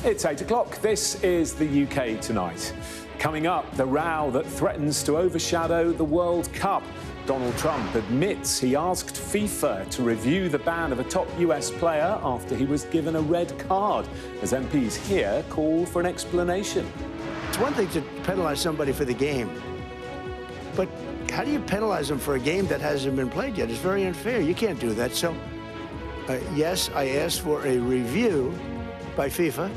It's 8 o'clock. This is the UK Tonight. Coming up, the row that threatens to overshadow the World Cup. Donald Trump admits he asked FIFA to review the ban of a top US player after he was given a red card, as MPs here call for an explanation. It's one thing to penalise somebody for the game, but how do you penalise them for a game that hasn't been played yet? It's very unfair. You can't do that. So, yes, I asked for a review by FIFA.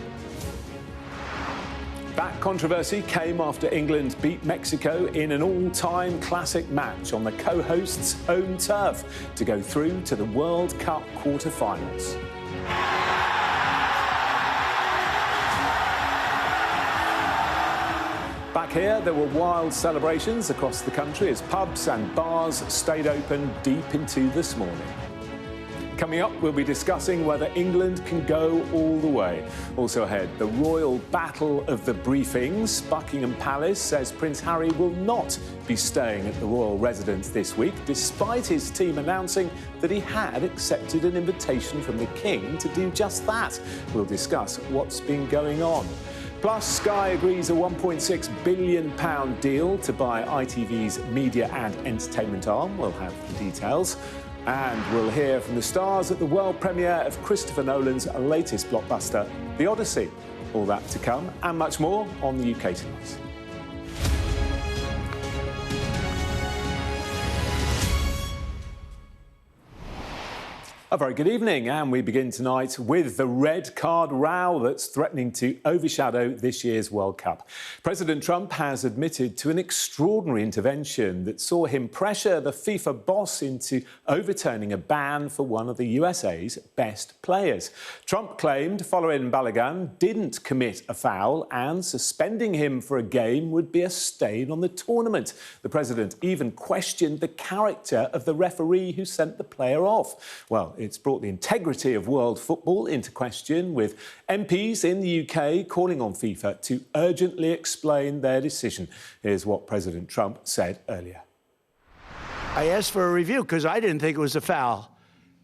That controversy came after England beat Mexico in an all-time classic match on the co-hosts' home turf to go through to the World Cup quarter-finals. Back here, there were wild celebrations across the country as pubs and bars stayed open deep into this morning. Coming up, we'll be discussing whether England can go all the way. Also ahead, the royal battle of the briefings. Buckingham Palace says Prince Harry will not be staying at the royal residence this week, despite his team announcing that he had accepted an invitation from the King to do just that. We'll discuss what's been going on. Plus, Sky agrees a £1.6 billion deal to buy ITV's media and entertainment arm. We'll have the details. And we'll hear from the stars at the world premiere of Christopher Nolan's latest blockbuster, The Odyssey. All that to come and much more on the UK Tonight. A very good evening, and we begin tonight with the red card row that's threatening to overshadow this year's World Cup. President Trump has admitted to an extraordinary intervention that saw him pressure the FIFA boss into overturning a ban for one of the USA's best players. Trump claimed Folarin Balogun didn't commit a foul and suspending him for a game would be a stain on the tournament. The president even questioned the character of the referee who sent the player off. Well, it's brought the integrity of world football into question, with MPs in the UK calling on FIFA to urgently explain their decision. Here's what President Trump said earlier. I asked for a review because I didn't think it was a foul.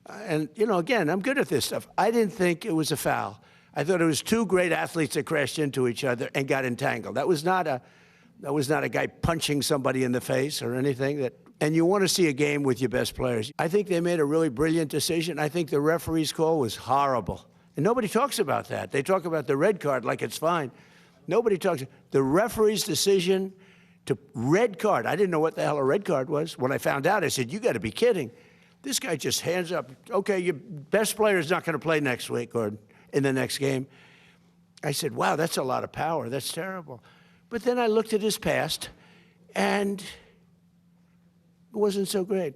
And, you know, again, I'm good at this stuff. I didn't think it was a foul. I thought it was two great athletes that crashed into each other and got entangled. That was not a guy punching somebody in the face or anything. And you want to see a game with your best players. I think they made a really brilliant decision. I think the referee's call was horrible. And nobody talks about that. They talk about the red card like it's fine. Nobody talks. The referee's decision to red card. I didn't know what the hell a red card was. When I found out, I said, you got to be kidding. This guy just hands up. Okay, your best player is not going to play next week or in the next game. I said, wow, that's a lot of power. That's terrible. But then I looked at his past, and it wasn't so great.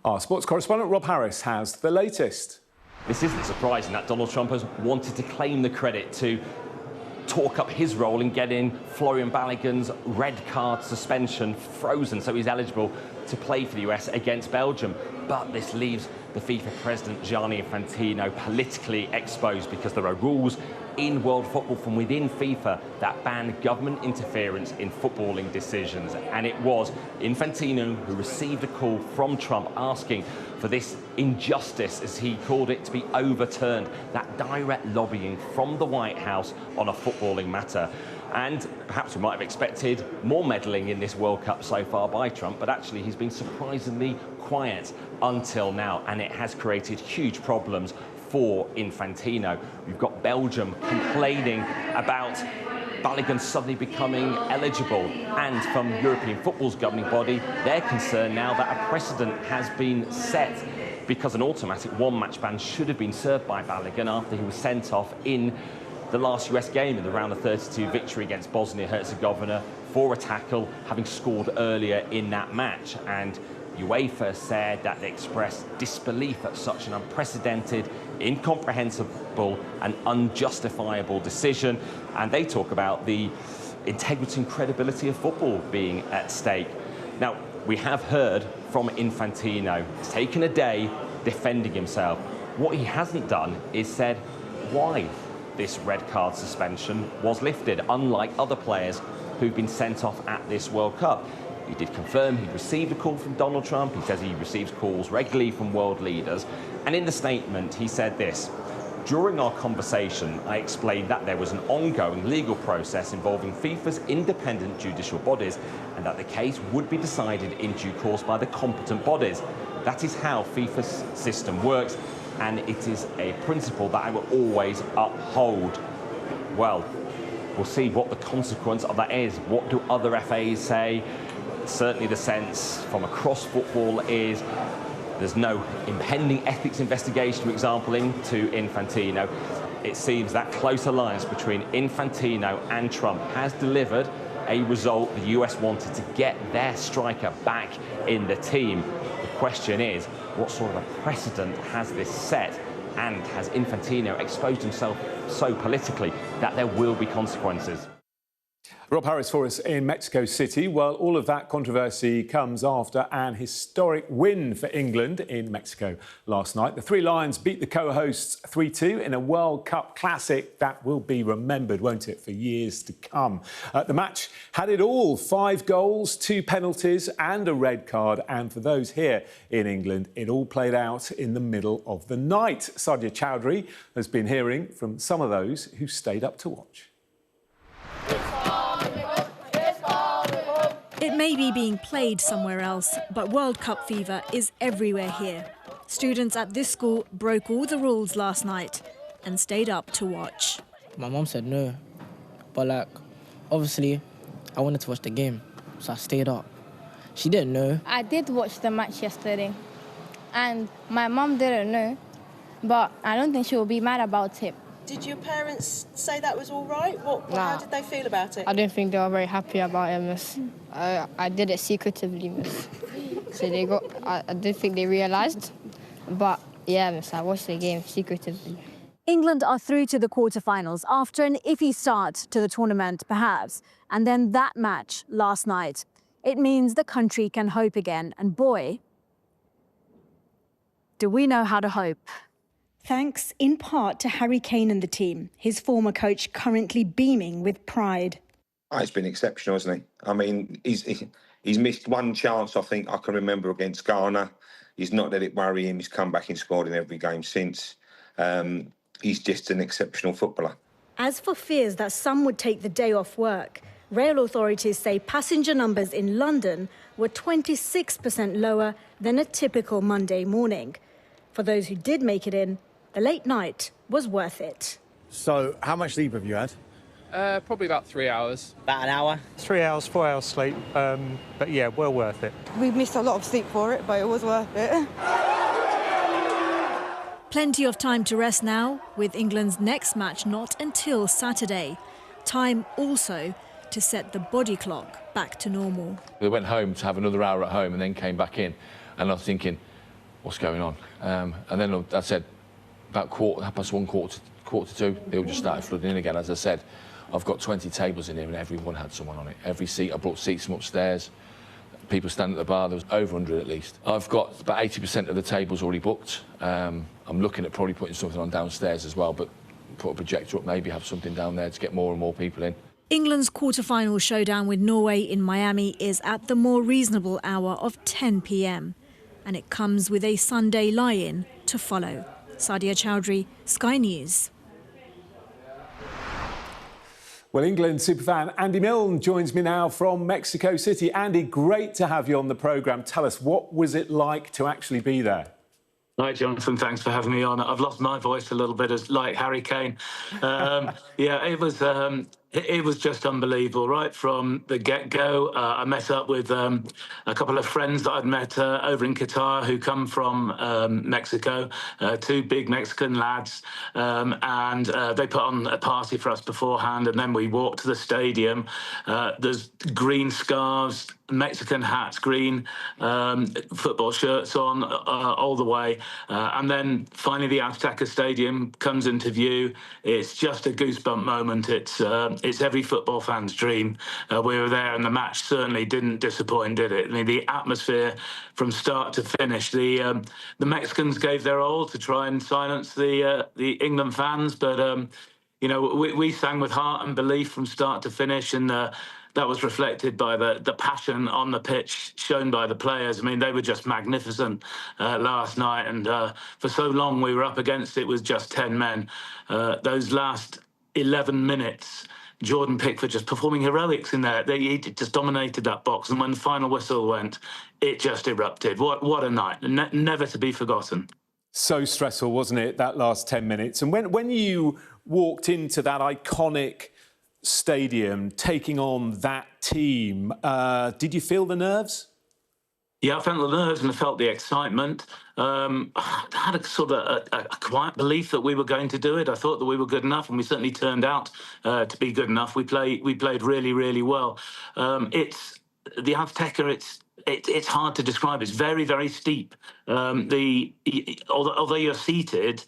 Our sports correspondent Rob Harris has the latest. This isn't surprising that Donald Trump has wanted to claim the credit to talk up his role in getting Folarin Balogun's red card suspension frozen so he's eligible to play for the US against Belgium. But this leaves the FIFA president Gianni Infantino politically exposed because there are rules in world football from within FIFA that ban government interference in footballing decisions. And it was Infantino who received a call from Trump asking for this injustice, as he called it, to be overturned, that direct lobbying from the White House on a footballing matter. And perhaps we might have expected more meddling in this World Cup so far by Trump, but actually he's been surprisingly quiet until now, and it has created huge problems for Infantino. We've got Belgium complaining about Balogun suddenly becoming eligible, and from European football's governing body, they're concerned now that a precedent has been set because an automatic one-match ban should have been served by Balogun after he was sent off in the last US game in the round of 32 victory against Bosnia-Herzegovina for a tackle, having scored earlier in that match. And UEFA said that they expressed disbelief at such an unprecedented, incomprehensible and unjustifiable decision. And they talk about the integrity and credibility of football being at stake. Now, we have heard from Infantino. He's taken a day defending himself. What he hasn't done is said why this red card suspension was lifted, unlike other players who've been sent off at this World Cup. He did confirm he received a call from Donald Trump. He says he receives calls regularly from world leaders. And in the statement, he said this: During our conversation, I explained that there was an ongoing legal process involving FIFA's independent judicial bodies and that the case would be decided in due course by the competent bodies. That is how FIFA's system works, and it is a principle that I will always uphold. Well, we'll see what the consequence of that is. What do other FAs say? Certainly the sense from across football is there's no impending ethics investigation, for example, into Infantino. It seems that close alliance between Infantino and Trump has delivered a result the US wanted to get their striker back in the team. The question is, what sort of a precedent has this set? And has Infantino exposed himself so politically that there will be consequences? Rob Harris for us in Mexico City. Well, all of that controversy comes after an historic win for England in Mexico last night. The Three Lions beat the co-hosts 3-2 in a World Cup classic that will be remembered, won't it, for years to come. The match had it all: 5 goals, 2 penalties and a red card. And for those here in England, it all played out in the middle of the night. Sadia Chowdhury has been hearing from some of those who stayed up to watch. It may be being played somewhere else, but World Cup fever is everywhere here. Students at this school broke all the rules last night and stayed up to watch. My mum said no, but obviously I wanted to watch the game, so I stayed up. She didn't know. I did watch the match yesterday, and my mum didn't know, but I don't think she will be mad about it. Did your parents say that was all right? How did they feel about it? I don't think they were very happy about it, miss. I did it secretively, miss. So I didn't think they realised. But yeah, miss, I watched the game secretively. England are through to the quarter-finals after an iffy start to the tournament, perhaps. And then that match last night. It means the country can hope again. And boy, do we know how to hope. Thanks in part to Harry Kane and the team, his former coach currently beaming with pride. Oh, he's been exceptional, hasn't he? I mean, he's missed one chance, I think, I can remember against Ghana. He's not let it worry him. He's come back and scored in every game since. He's just an exceptional footballer. As for fears that some would take the day off work, rail authorities say passenger numbers in London were 26% lower than a typical Monday morning. For those who did make it in, the late night was worth it. So, how much sleep have you had? Probably about 3 hours. About an hour? 3 hours, 4 hours sleep, but yeah, well worth it. We missed a lot of sleep for it, but it was worth it. Plenty of time to rest now, with England's next match not until Saturday. Time also to set the body clock back to normal. We went home to have another hour at home and then came back in, and I was thinking, what's going on? And then I said, about 1:15, quarter to 2, they all just started flooding in again. As I said, I've got 20 tables in here and everyone had someone on it. Every seat, I brought seats from upstairs. People standing at the bar, there was over 100 at least. I've got about 80% of the tables already booked. I'm looking at probably putting something on downstairs as well, but put a projector up, maybe have something down there to get more and more people in. England's quarter-final showdown with Norway in Miami is at the more reasonable hour of 10 p.m. and it comes with a Sunday lie-in to follow. Sadia Chowdhury, Sky News. Well, England superfan Andy Milne joins me now from Mexico City. Andy, great to have you on the programme. Tell us, what was it like to actually be there? Hi, Jonathan. Thanks for having me on. I've lost my voice a little bit, as like Harry Kane. Yeah, it was just unbelievable, right from the get-go. I met up with a couple of friends that I'd met over in Qatar who come from Mexico, 2 big Mexican lads, and they put on a party for us beforehand, and then we walked to the stadium. There's green scarves, Mexican hats, green football shirts on all the way. And then finally the Azteca Stadium comes into view. It's just a goosebump moment. It's every football fan's dream. We were there and the match certainly didn't disappoint, did it? I mean, the atmosphere from start to finish. The Mexicans gave their all to try and silence the England fans, but you know, we sang with heart and belief from start to finish, and that was reflected by the passion on the pitch shown by the players. I mean, they were just magnificent last night, and for so long we were up against it with just 10 men. Those last 11 minutes, Jordan Pickford just performing heroics in there. He just dominated that box, and when the final whistle went, it just erupted. What a night, never to be forgotten. So stressful, wasn't it, that last 10 minutes? And when you walked into that iconic stadium, taking on that team, did you feel the nerves? Yeah, I felt the nerves and I felt the excitement. I had a sort of a quiet belief that we were going to do it. I thought that we were good enough, and we certainly turned out to be good enough. We played really, really well. It's the Azteca. It's hard to describe. It's very, very steep. Although you're seated,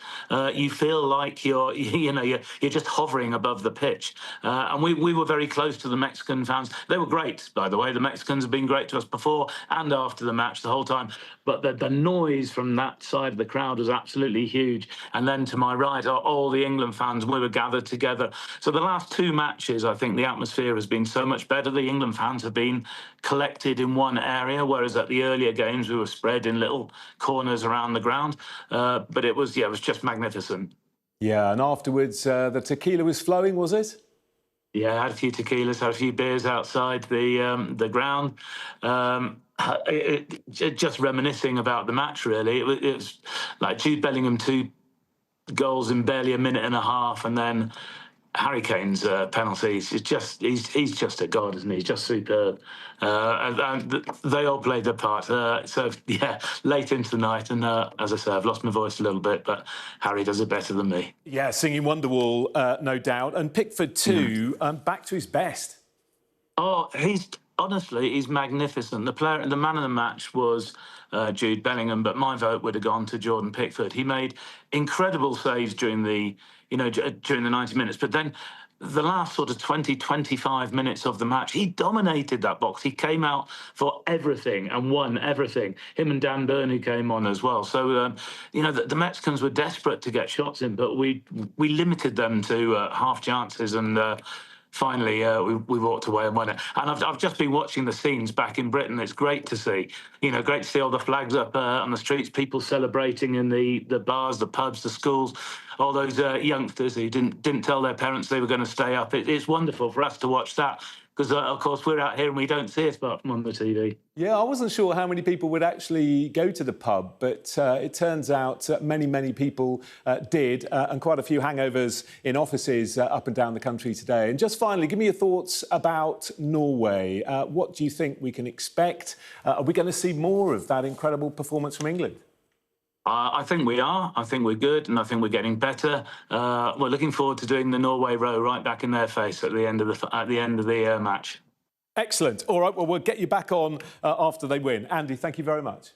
you feel like you're just hovering above the pitch. And we were very close to the Mexican fans. They were great, by the way. The Mexicans have been great to us before and after the match the whole time. But the noise from that side of the crowd was absolutely huge. And then to my right, all the England fans, we were gathered together. So the last two matches, I think the atmosphere has been so much better. The England fans have been collected in one area, whereas at the earlier games we were spread in little corners around the ground. But it was just magnificent. Yeah, and afterwards the tequila was flowing, was it? Yeah, I had a few tequilas, had a few beers outside the ground. Just reminiscing about the match, really. It was like Jude Bellingham, 2 goals in barely a minute and a half, and then Harry Kane's penalties. He's just a god, isn't he? He's just superb. And they all played their part. So yeah, late into the night, and as I say, I've lost my voice a little bit, but Harry does it better than me. Yeah, singing Wonderwall, no doubt. And Pickford too, back to his best. Oh, he's magnificent. The man of the match was Jude Bellingham, but my vote would have gone to Jordan Pickford. He made incredible saves during the 90 minutes, but then the last sort of 20-25 minutes of the match, he dominated that box. He came out for everything and won everything. Him and Dan Burn, who came on as well. So the Mexicans were desperate to get shots in, but we limited them to half chances, and finally, we walked away and won it. And I've just been watching the scenes back in Britain. It's great to see. Great to see all the flags up on the streets, people celebrating in the bars, the pubs, the schools, all those youngsters who didn't tell their parents they were going to stay up. It's wonderful for us to watch that, because, of course, we're out here and we don't see it apart from on the TV. Yeah, I wasn't sure how many people would actually go to the pub, but it turns out many people did, and quite a few hangovers in offices up and down the country today. And just finally, give me your thoughts about Norway. What do you think we can expect? Are we going to see more of that incredible performance from England? I think we are. I think we're good, and I think we're getting better. We're looking forward to doing the Norway row right back in their face at the end of the match. Excellent. All right. Well, we'll get you back on after they win. Andy, thank you very much.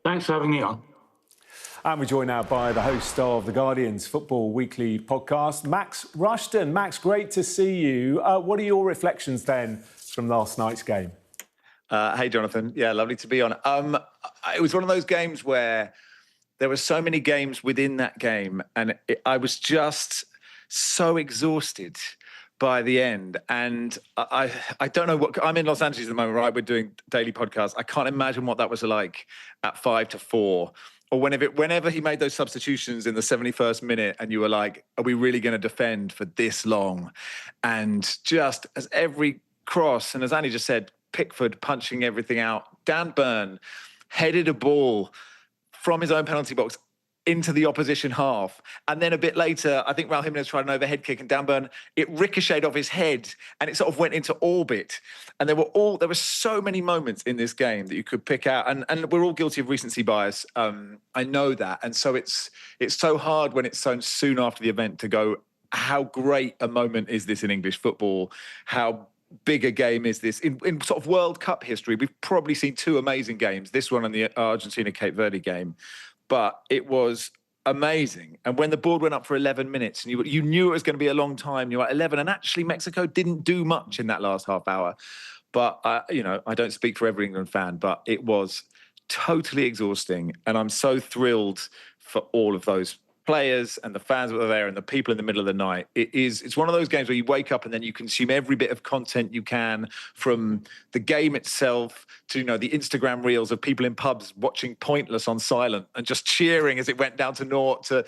Thanks for having me on. And we're joined now by the host of The Guardian's Football Weekly podcast, Max Rushton. Max, great to see you. What are your reflections then from last night's game? Hey, Jonathan. Yeah, lovely to be on. It was one of those games where there were so many games within that game, and I was just so exhausted by the end. And I don't know what... I'm in Los Angeles at the moment, right? We're doing daily podcasts. I can't imagine what that was like at 5-4. Or whenever he made those substitutions in the 71st minute, and you were like, are we really going to defend for this long? And just as every cross, and as Andy just said, Pickford punching everything out. Dan Burn headed a ball from his own penalty box into the opposition half. And then a bit later, I think Raul Jimenez tried an overhead kick, and Dan Burn, it ricocheted off his head and it sort of went into orbit. And there were so many moments in this game that you could pick out. And we're all guilty of recency bias. I know that. And so it's so hard when it's so soon after the event to go, how great a moment is this in English football? How big a game is this? In sort of World Cup history, we've probably seen 2 amazing games, this one and the Argentina-Cape Verde game, but it was amazing. And when the board went up for 11 minutes, and you knew it was going to be a long time, you were at 11, and actually Mexico didn't do much in that last half hour. But, I don't speak for every England fan, but it was totally exhausting, and I'm so thrilled for all of those players and the fans that were there and the people in the middle of the night. It's one of those games where you wake up and then you consume every bit of content you can, from the game itself to, you know, the Instagram reels of people in pubs watching Pointless on silent and just cheering as it went down to naught, to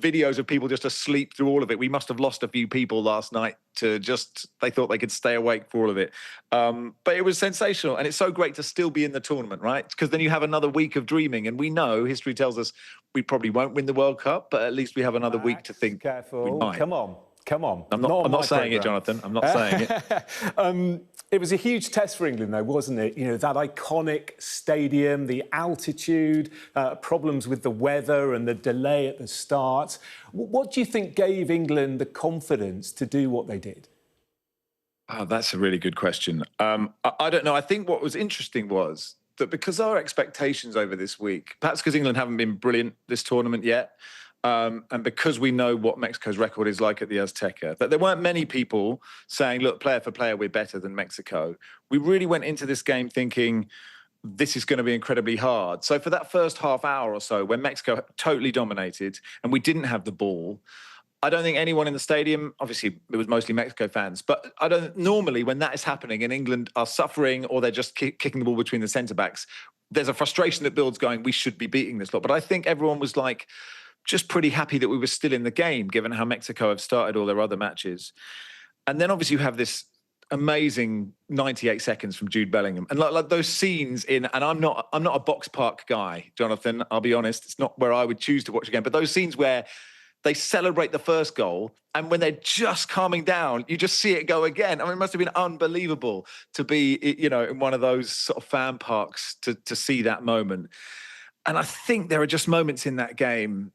videos of people just asleep through all of it. We must have lost a few people last night to just, they thought they could stay awake for all of it. But it was sensational. And it's so great to still be in the tournament, right? Because then you have another week of dreaming. And we know, history tells us, we probably won't win the World Cup, but at least we have another week to think we might. Come on. I'm not saying it, Jonathan. I'm not saying it. It was a huge test for England, though, wasn't it? You know, that iconic stadium, the altitude, problems with the weather and the delay at the start. What do you think gave England the confidence to do what they did? Oh, that's a really good question. I don't know. I think what was interesting was that because our expectations over this week, perhaps because England haven't been brilliant this tournament yet, and because we know what Mexico's record is like at the Azteca, that there weren't many people saying, look, player for player, we're better than Mexico. We really went into this game thinking this is going to be incredibly hard. So for that first half hour or so, when Mexico totally dominated and we didn't have the ball, I don't think anyone in the stadium, obviously it was mostly Mexico fans, but I don't, normally when that is happening and England are suffering or they're just kicking the ball between the centre-backs, there's a frustration that builds going, we should be beating this lot. But I think everyone was like, just pretty happy that we were still in the game, given how Mexico have started all their other matches. And then obviously you have this amazing 98 seconds from Jude Bellingham. And like those scenes in, and I'm not a box park guy, Jonathan, I'll be honest, it's not where I would choose to watch a game, but those scenes where they celebrate the first goal, and when they're just calming down, you just see it go again. I mean, it must have been unbelievable to be, you know, in one of those sort of fan parks to see that moment. And I think there are just moments in that game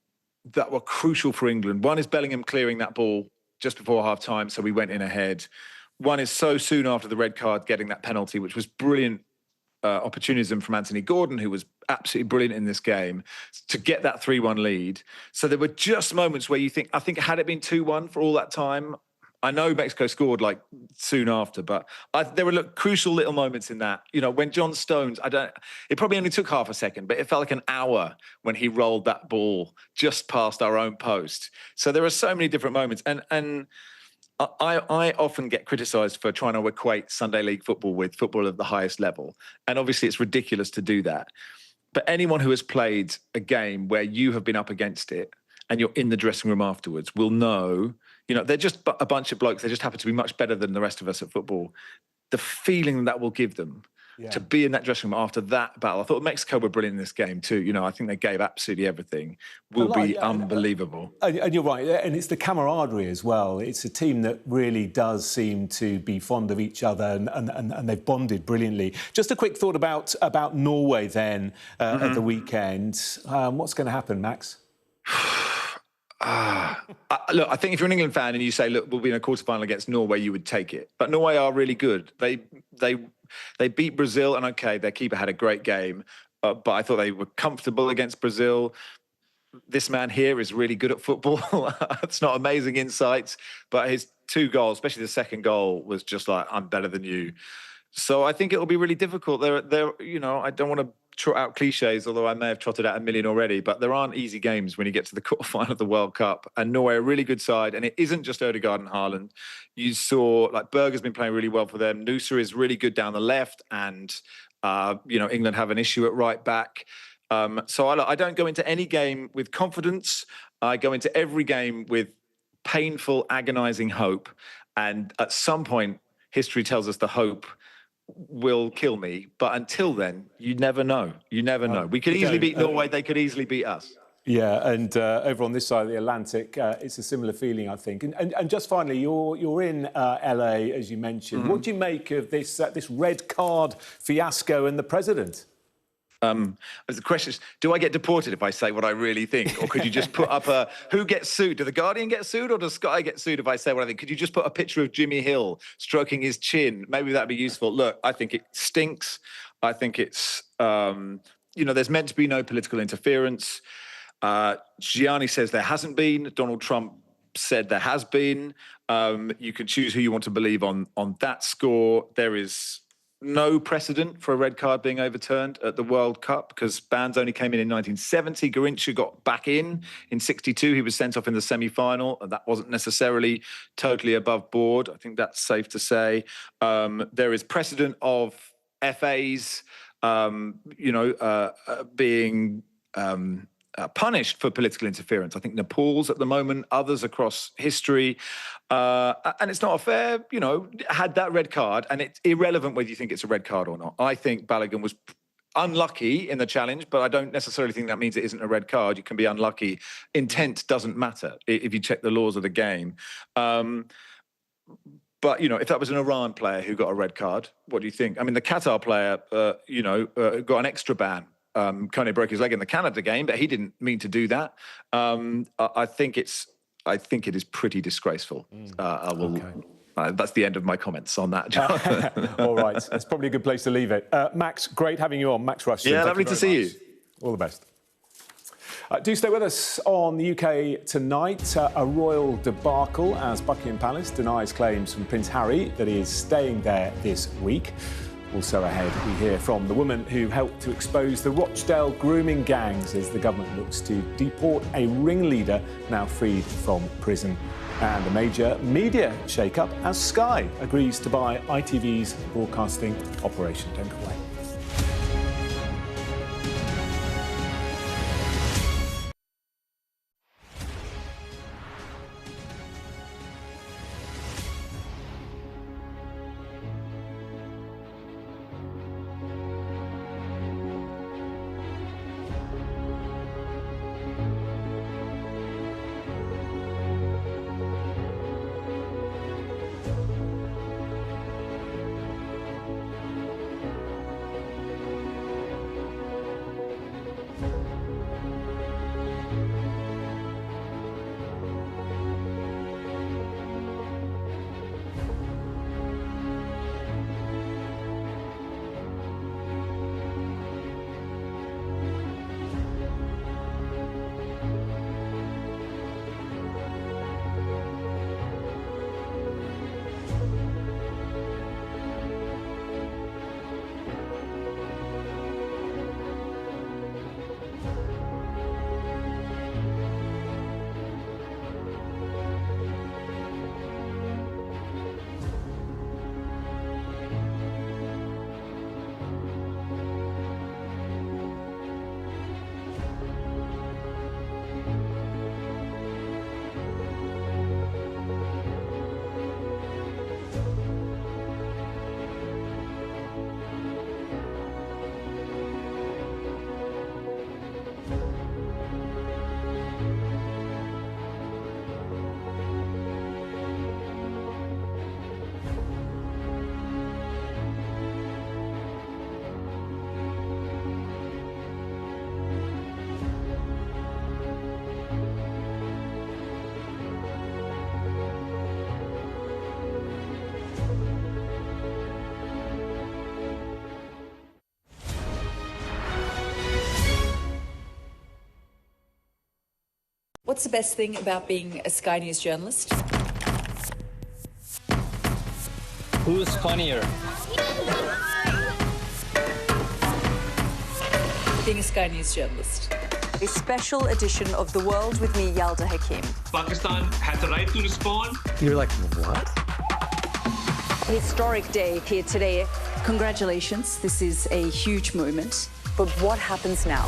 that were crucial for England. One is Bellingham clearing that ball just before half-time, so we went in ahead. One is so soon after the red card getting that penalty, which was brilliant opportunism from Anthony Gordon, who was absolutely brilliant in this game, to get that 3-1 lead. So there were just moments where you think, I think had it been 2-1 for all that time, I know Mexico scored like soon after, but there were crucial little moments in that. You know, when John Stones, it probably only took half a second, but it felt like an hour when he rolled that ball just past our own post. So there are so many different moments. And I often get criticised for trying to equate Sunday League football with football at the highest level. And obviously it's ridiculous to do that. But anyone who has played a game where you have been up against it and you're in the dressing room afterwards will know, you know, they're just a bunch of blokes. They just happen to be much better than the rest of us at football. The feeling that will give them to be in that dressing room after that battle. I thought Mexico were brilliant in this game too. You know, I think they gave absolutely everything. Will be unbelievable. And you're right. And it's the camaraderie as well. It's a team that really does seem to be fond of each other and they've bonded brilliantly. Just a quick thought about Norway then at the weekend. What's going to happen, Max? Look, I think if you're an England fan and you say, look, we'll be in a quarter-final against Norway, you would take it. But Norway are really good. They beat Brazil, and OK, their keeper had a great game, but I thought they were comfortable against Brazil. This man here is really good at football. It's not amazing insights, but his 2 goals, especially the second goal, was just like, I'm better than you. So I think it will be really difficult. You know, I don't want to trot out cliches, although I may have trotted out a million already, but there aren't easy games when you get to the quarterfinal of the World Cup. And Norway are a really good side, and it isn't just Odegaard and Haaland. You saw, like, Berger's been playing really well for them. Noosa is really good down the left, and, you know, England have an issue at right back. So I don't go into any game with confidence. I go into every game with painful, agonising hope. And at some point, history tells us the hope will kill me. But until then, you never know. You never know. We could easily beat Norway. They could easily beat us. Yeah, and over on this side of the Atlantic, it's a similar feeling, I think. And just finally, you're in LA, as you mentioned. What do you make of this red card fiasco and the president? The question is, do I get deported if I say what I really think? Or could you just put up who gets sued? Do The Guardian get sued, or does Sky get sued if I say what I think? Could you just put a picture of Jimmy Hill stroking his chin? Maybe that'd be useful. Look, I think it stinks. I think it's, you know, there's meant to be no political interference. Gianni says there hasn't been. Donald Trump said there has been. You can choose who you want to believe on that score. There is no precedent for a red card being overturned at the World Cup because bans only came in 1970. Garrincha got back in 62. He was sent off in the semi-final. And that wasn't necessarily totally above board. I think that's safe to say. There is precedent of FAs, being punished for political interference. I think Nepal's at the moment, others across history. And it's not a fair, had that red card, and it's irrelevant whether you think it's a red card or not. I think Balogun was unlucky in the challenge, but I don't necessarily think that means it isn't a red card. You can be unlucky. Intent doesn't matter if you check the laws of the game. But, if that was an Iran player who got a red card, what do you think? I mean, the Qatar player, got an extra ban. Kone broke his leg in the Canada game, but he didn't mean to do that. I think it is pretty disgraceful. That's the end of my comments on that, Jonathan. All right, that's probably a good place to leave it. Max, great having you on. Max Rushton. Yeah, lovely to see you. All the best. Do stay with us on the UK tonight. A royal debacle as Buckingham Palace denies claims from Prince Harry that he is staying there this week. Also ahead, we hear from the woman who helped to expose the Rochdale grooming gangs as the government looks to deport a ringleader now freed from prison. And a major media shake-up as Sky agrees to buy ITV's broadcasting operation. Don't go away. What's the best thing about being a Sky News journalist? Who's funnier? Being a Sky News journalist. A special edition of The World with me, Yalda Hakim. Pakistan has the right to respond. You're like, what? A historic day here today. Congratulations, this is a huge moment. But what happens now?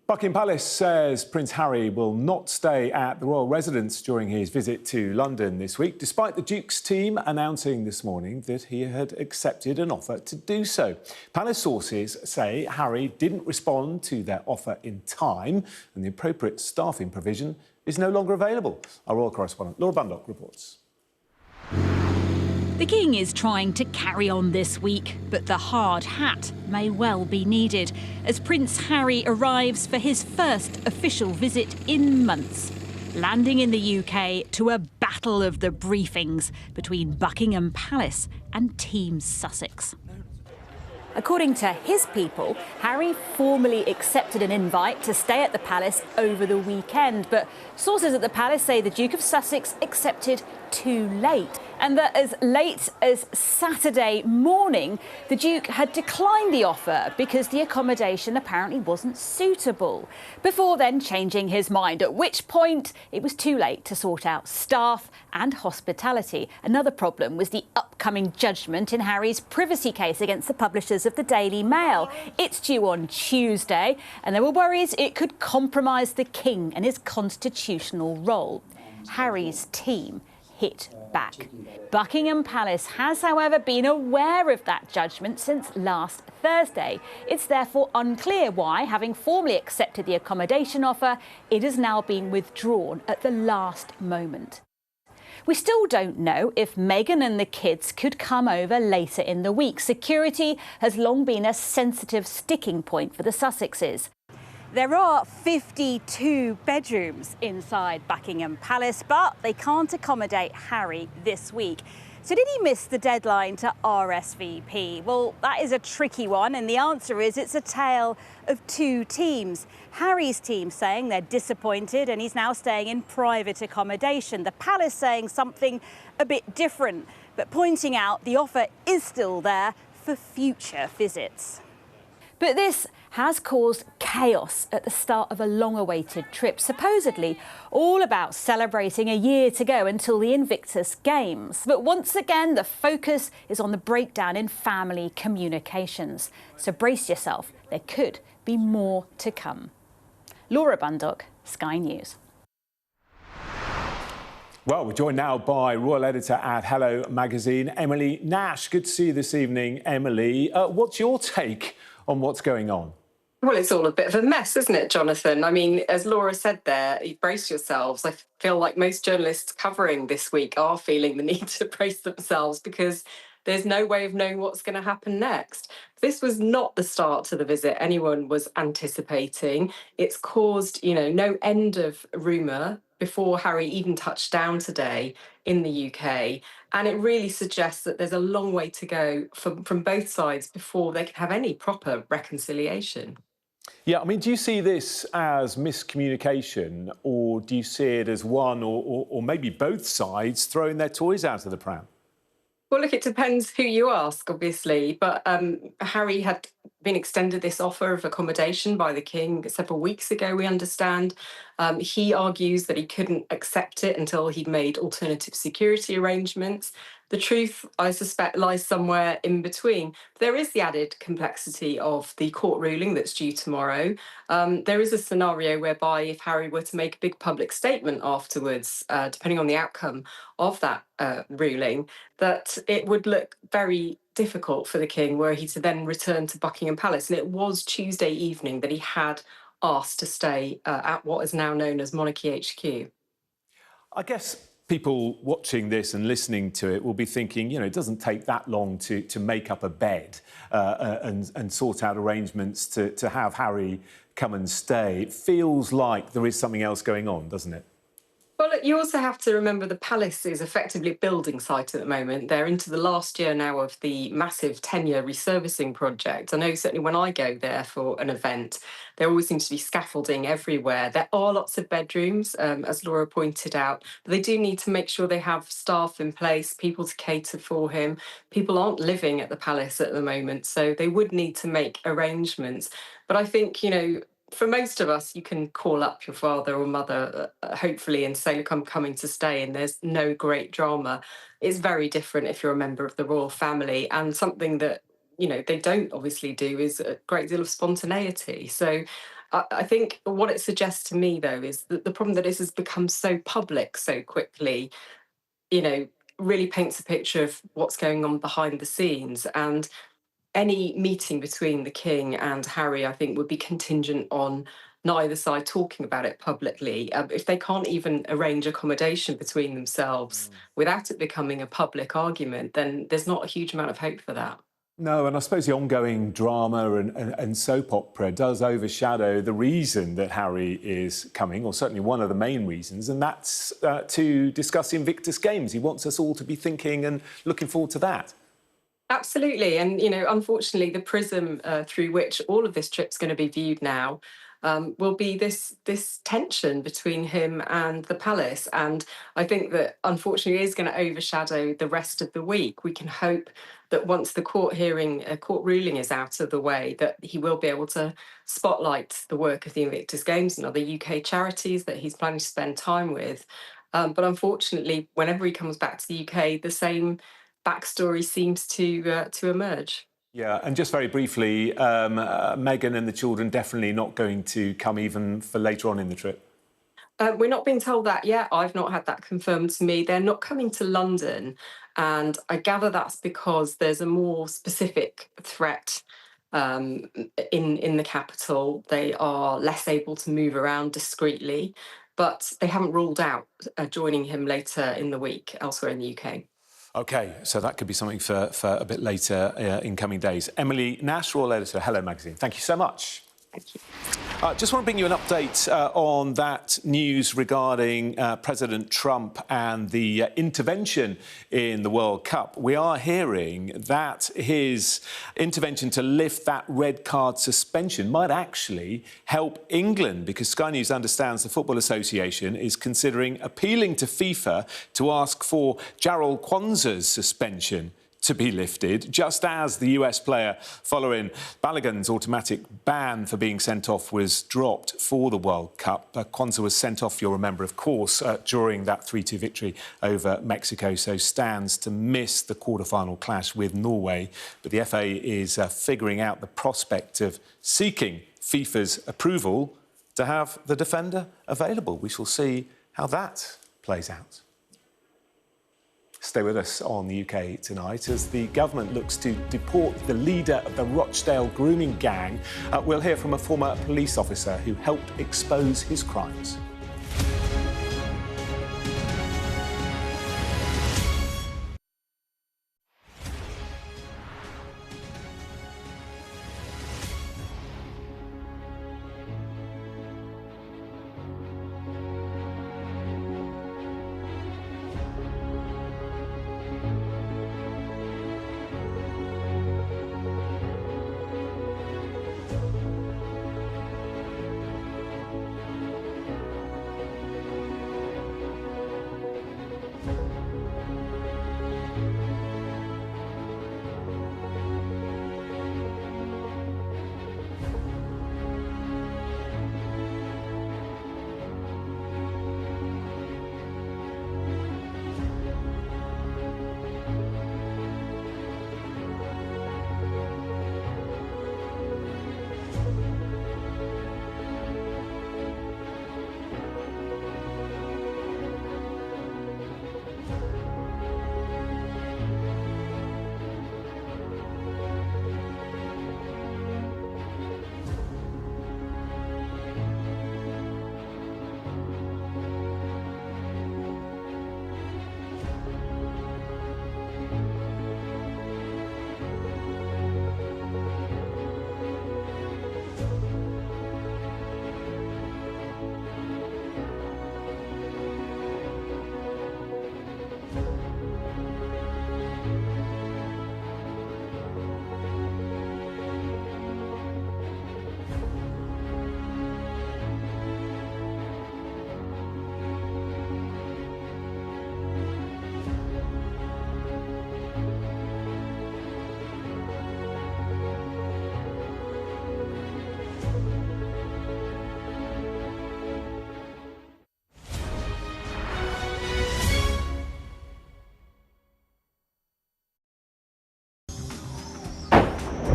Buckingham Palace says Prince Harry will not stay at the royal residence during his visit to London this week, despite the Duke's team announcing this morning that he had accepted an offer to do so. Palace sources say Harry didn't respond to their offer in time and the appropriate staffing provision is no longer available. Our royal correspondent Laura Bundock reports. The King is trying to carry on this week, but the hard hat may well be needed as Prince Harry arrives for his first official visit in months, landing in the UK to a battle of the briefings between Buckingham Palace and Team Sussex. According to his people, Harry formally accepted an invite to stay at the palace over the weekend. But sources at the palace say the Duke of Sussex accepted too late, and that as late as Saturday morning, the Duke had declined the offer because the accommodation apparently wasn't suitable, before then changing his mind, at which point it was too late to sort out staff and hospitality. Another problem was the upcoming judgment in Harry's privacy case against the publishers of the Daily Mail. It's due on Tuesday, and there were worries it could compromise the King and his constitutional role. Harry's team hit back. Buckingham Palace has, however, been aware of that judgment since last Thursday. It's therefore unclear why, having formally accepted the accommodation offer, it has now been withdrawn at the last moment. We still don't know if Meghan and the kids could come over later in the week. Security has long been a sensitive sticking point for the Sussexes. There are 52 bedrooms inside Buckingham Palace, but they can't accommodate Harry this week. So did he miss the deadline to RSVP? Well, that is a tricky one, and the answer is it's a tale of two teams. Harry's team saying they're disappointed and he's now staying in private accommodation. The Palace saying something a bit different, but pointing out the offer is still there for future visits. But this has caused chaos at the start of a long-awaited trip, supposedly all about celebrating a year to go until the Invictus Games. But once again, the focus is on the breakdown in family communications. So brace yourself, there could be more to come. Laura Bundock, Sky News. Well, we're joined now by Royal Editor at Hello Magazine, Emily Nash. Good to see you this evening, Emily. What's your take on what's going on? Well, it's all a bit of a mess, isn't it, Jonathan? I mean, as Laura said there, brace yourselves. I feel like most journalists covering this week are feeling the need to brace themselves because there's no way of knowing what's going to happen next. This was not the start to the visit anyone was anticipating. It's caused, no end of rumour before Harry even touched down today in the UK. And it really suggests that there's a long way to go from both sides before they can have any proper reconciliation. Yeah, I mean, do you see this as miscommunication, or do you see it as one or maybe both sides throwing their toys out of the pram? Well, look, it depends who you ask, obviously, but Harry had been extended this offer of accommodation by the King several weeks ago, we understand. He argues that he couldn't accept it until he'd made alternative security arrangements. The truth, I suspect, lies somewhere in between. There is the added complexity of the court ruling that's due tomorrow. There is a scenario whereby if Harry were to make a big public statement afterwards, depending on the outcome of that ruling, that it would look very difficult for the King were he to then return to Buckingham Palace. And it was Tuesday evening that he had asked to stay at what is now known as Monarchy HQ. I guess people watching this and listening to it will be thinking, it doesn't take that long to make up a bed and sort out arrangements to have Harry come and stay. It feels like there is something else going on, doesn't it? Well, look, you also have to remember the palace is effectively a building site at the moment. They're into the last year now of the massive 10-year resurfacing project. I know certainly when I go there for an event, there always seems to be scaffolding everywhere. There are lots of bedrooms, as Laura pointed out, but they do need to make sure they have staff in place, people to cater for him. People aren't living at the palace at the moment, so they would need to make arrangements. But I think, for most of us, you can call up your father or mother, hopefully, and say, look, I'm coming to stay, and there's no great drama. It's very different if you're a member of the royal family, and something that, they don't obviously do is a great deal of spontaneity. So I think what it suggests to me, though, is that the problem that this has become so public so quickly, really paints a picture of what's going on behind the scenes. And any meeting between the King and Harry, I think, would be contingent on neither side talking about it publicly. If they can't even arrange accommodation between themselves without it becoming a public argument, then there's not a huge amount of hope for that. No, and I suppose the ongoing drama and soap opera does overshadow the reason that Harry is coming, or certainly one of the main reasons, and that's to discuss the Invictus Games. He wants us all to be thinking and looking forward to that. Absolutely. And, unfortunately, the prism through which all of this trip's going to be viewed now will be this tension between him and the palace. And I think that unfortunately is going to overshadow the rest of the week. We can hope that once the court ruling is out of the way, that he will be able to spotlight the work of the Invictus Games and other UK charities that he's planning to spend time with. But unfortunately, whenever he comes back to the UK, the same backstory seems to emerge. Yeah, and just very briefly, Meghan and the children definitely not going to come even for later on in the trip. We're not being told that yet. I've not had that confirmed to me. They're not coming to London, and I gather that's because there's a more specific threat in the capital. They are less able to move around discreetly, but they haven't ruled out joining him later in the week elsewhere in the UK. OK, so that could be something for a bit later in coming days. Emily Nash, Royal Editor, Hello Magazine. Thank you so much. Thank you. Just want to bring you an update on that news regarding President Trump and the intervention in the World Cup. We are hearing that his intervention to lift that red card suspension might actually help England, because Sky News understands the Football Association is considering appealing to FIFA to ask for Jarrell Kwanzaa's suspension to be lifted, just as the US player following Balogun's automatic ban for being sent off was dropped for the World Cup. Kwanzaa was sent off, you'll remember, of course, during that 3-2 victory over Mexico, so stands to miss the quarter-final clash with Norway. But the FA is figuring out the prospect of seeking FIFA's approval to have the defender available. We shall see how that plays out. Stay with us on the UK tonight as the government looks to deport the leader of the Rochdale grooming gang. We'll hear from a former police officer who helped expose his crimes.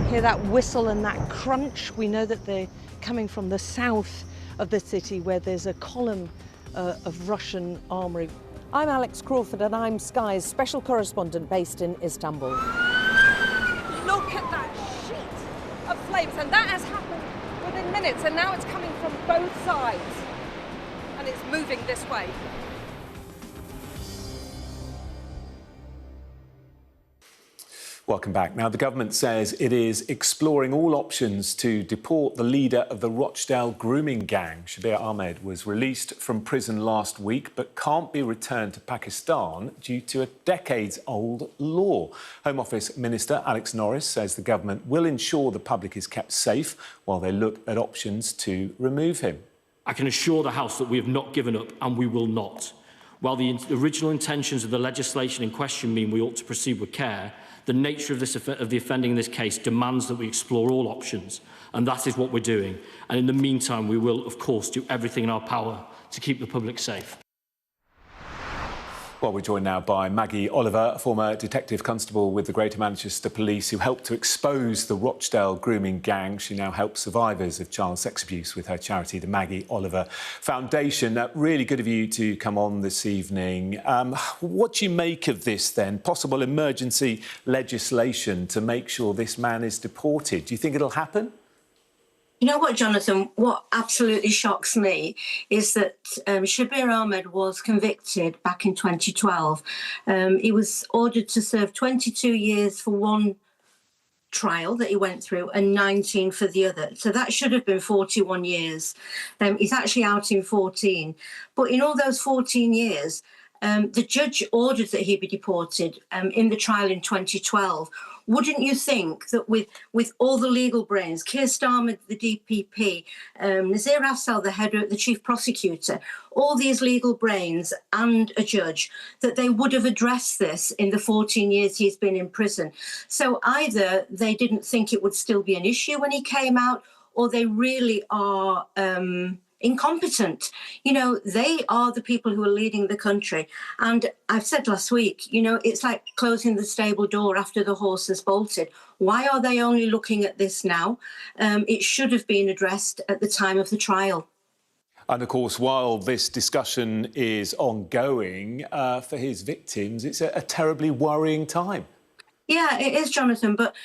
Hear that whistle and that crunch. We know that they're coming from the south of the city where there's a column of Russian armoury. I'm Alex Crawford and I'm Sky's special correspondent based in Istanbul. Look at that sheet of flames, and that has happened within minutes, and now it's coming from both sides and it's moving this way. Welcome back. Now, the government says it is exploring all options to deport the leader of the Rochdale grooming gang. Shabir Ahmed was released from prison last week but can't be returned to Pakistan due to a decades-old law. Home Office Minister Alex Norris says the government will ensure the public is kept safe while they look at options to remove him. I can assure the House that we have not given up and we will not. While the original intentions of the legislation in question mean we ought to proceed with care, the nature of the offending in this case demands that we explore all options, and that is what we're doing. And in the meantime, we will, of course, do everything in our power to keep the public safe. Well, we're joined now by Maggie Oliver, former detective constable with the Greater Manchester Police, who helped to expose the Rochdale grooming gang. She now helps survivors of child sex abuse with her charity, the Maggie Oliver Foundation. Really good of you to come on this evening. What do you make of this, then? Possible emergency legislation to make sure this man is deported. Do you think it'll happen? You know what, Jonathan, what absolutely shocks me is that Shabir Ahmed was convicted back in 2012. He was ordered to serve 22 years for one trial that he went through and 19 for the other. So that should have been 41 years. He's actually out in 14. But in all those 14 years, the judge ordered that he be deported in the trial in 2012. Wouldn't you think that with all the legal brains, Keir Starmer, the DPP, Nazir Afzal, the chief prosecutor, all these legal brains and a judge, that they would have addressed this in the 14 years he's been in prison? So either they didn't think it would still be an issue when he came out, or they really are incompetent. You know, they are the people who are leading the country. And I've said last week, you know, it's like closing the stable door after the horse has bolted. Why are they only looking at this now? It should have been addressed at the time of the trial. And, of course, while this discussion is ongoing, for his victims, it's a terribly worrying time. Yeah, it is, Jonathan, but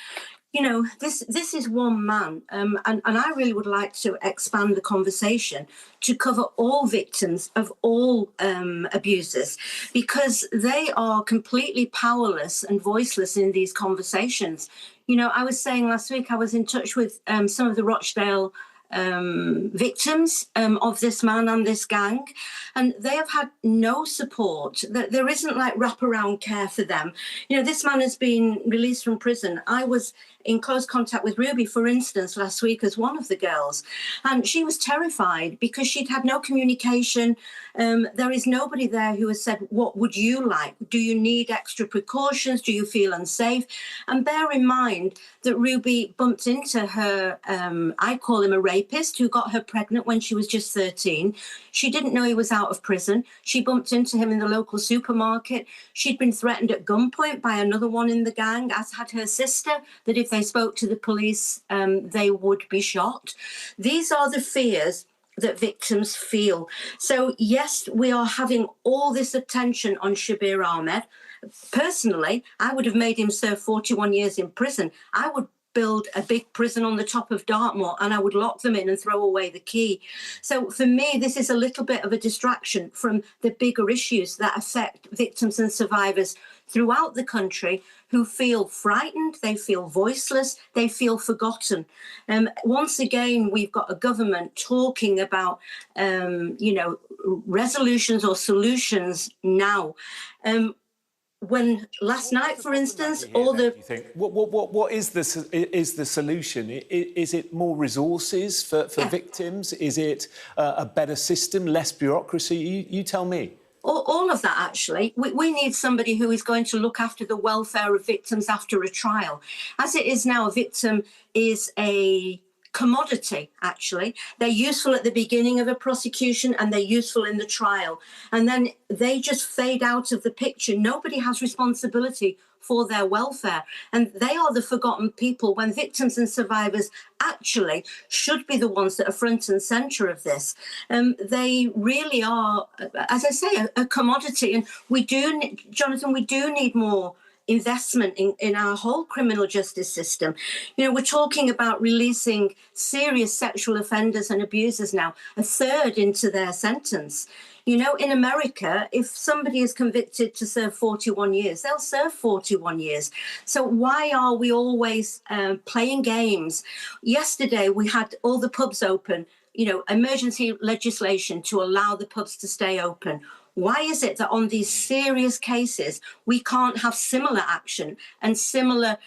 you know, this is one man, and I really would like to expand the conversation to cover all victims of all abusers, because they are completely powerless and voiceless in these conversations. You know, I was saying last week I was in touch with some of the Rochdale victims of this man and this gang, and they have had no support. There isn't like wraparound care for them. You know, this man has been released from prison. I was in close contact with Ruby, for instance, last week as one of the girls, and she was terrified because she'd had no communication. There is nobody there who has said, what would you like? Do you need extra precautions? Do you feel unsafe? And bear in mind that Ruby bumped into her, I call him a rapist, who got her pregnant when she was just 13. She didn't know he was out of prison. She bumped into him in the local supermarket. She'd been threatened at gunpoint by another one in the gang, as had her sister, that if they spoke to the police, they would be shot. These are the fears that victims feel. So, yes, we are having all this attention on Shabir Ahmed. Personally, I would have made him serve 41 years in prison. I would build a big prison on the top of Dartmoor and I would lock them in and throw away the key. So for me, this is a little bit of a distraction from the bigger issues that affect victims and survivors throughout the country who feel frightened, they feel voiceless, they feel forgotten. Once again, we've got a government talking about, you know, resolutions or solutions now. When last night, for instance, all the... You think, what is the solution? Is it more resources for victims? Is it a better system, less bureaucracy? You tell me. All of that, actually. We need somebody who is going to look after the welfare of victims after a trial. As it is now, a victim is a commodity, actually. They're useful at the beginning of a prosecution and they're useful in the trial. And then they just fade out of the picture. Nobody has responsibility for their welfare. And they are the forgotten people when victims and survivors actually should be the ones that are front and centre of this. They really are, as I say, a commodity. And we do, Jonathan, we do need more investment in our whole criminal justice system. You know, we're talking about releasing serious sexual offenders and abusers now, a third into their sentence. You know, in America, if somebody is convicted to serve 41 years, they'll serve 41 years. So why are we always playing games? Yesterday, we had all the pubs open, you know, emergency legislation to allow the pubs to stay open. Why is it that on these serious cases, we can't have similar action and similar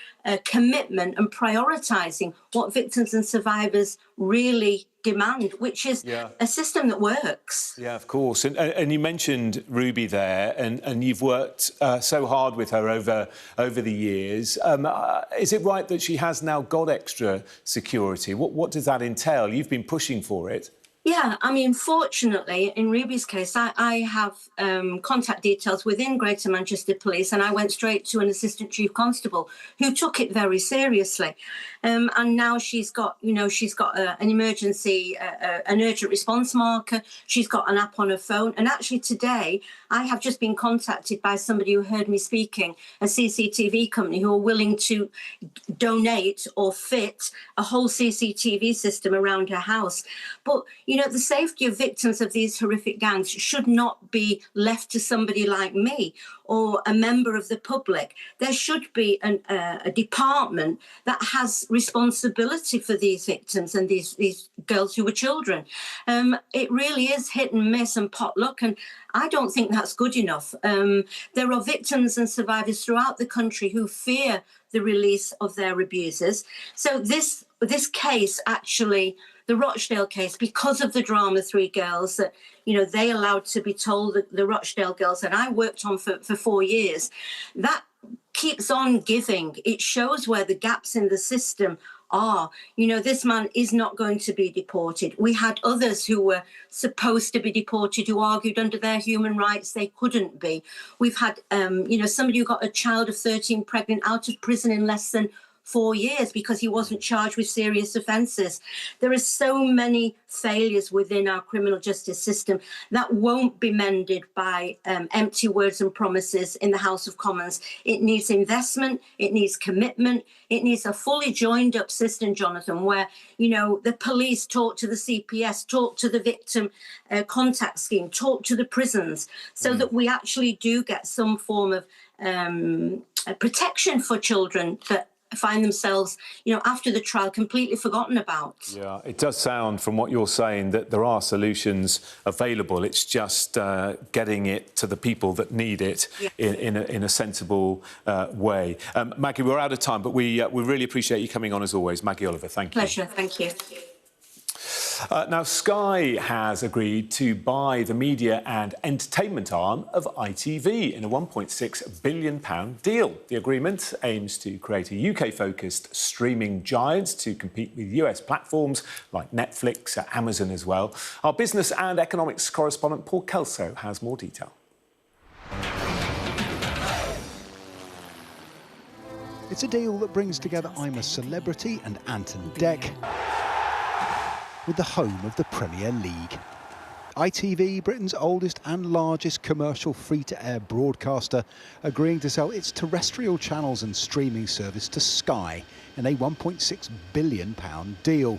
commitment and prioritising what victims and survivors really demand, which is a system that works? Yeah, of course. And you mentioned Ruby there, and you've worked so hard with her over the years. Is it right that she has now got extra security? What does that entail? You've been pushing for it. Yeah, I mean, fortunately, in Ruby's case, I have contact details within Greater Manchester Police, and I went straight to an Assistant Chief Constable who took it very seriously. And now she's got, you know, an emergency, an urgent response marker. She's got an app on her phone. And actually today, I have just been contacted by somebody who heard me speaking, a CCTV company who are willing to donate or fit a whole CCTV system around her house. But, you know, the safety of victims of these horrific gangs should not be left to somebody like me or a member of the public. There should be a department that has responsibility for these victims and these girls who were children. It really is hit and miss and potluck, and I don't think that's good enough. There are victims and survivors throughout the country who fear the release of their abusers. So this case, actually, the Rochdale case, because of the drama, 3 girls that, you know, they allowed to be told, the Rochdale girls that I worked on for 4 years, that keeps on giving. It shows where the gaps in the system are. You know, this man is not going to be deported. We had others who were supposed to be deported who argued under their human rights they couldn't be. We've had, you know, somebody who got a child of 13 pregnant out of prison in less than 4 years because he wasn't charged with serious offences. There are so many failures within our criminal justice system that won't be mended by empty words and promises in the House of Commons. It needs investment, it needs commitment, it needs a fully joined up system, Jonathan, where, you know, the police talk to the CPS, talk to the victim contact scheme, talk to the prisons, so that we actually do get some form of protection for children that find themselves, you know, after the trial completely forgotten about. Yeah, it does sound from what you're saying that there are solutions available. It's just getting it to the people that need it in a sensible way. Maggie, we're out of time, but we really appreciate you coming on as always. Maggie Oliver, thank you. Pleasure, thank you. Now, Sky has agreed to buy the media and entertainment arm of ITV in a £1.6 billion deal. The agreement aims to create a UK-focused streaming giant to compete with US platforms like Netflix, Amazon as well. Our business and economics correspondent Paul Kelso has more detail. It's a deal that brings together I'm a Celebrity and Anton Deck with the home of the Premier League. ITV, Britain's oldest and largest commercial free-to-air broadcaster, agreeing to sell its terrestrial channels and streaming service to Sky in a £1.6 billion deal.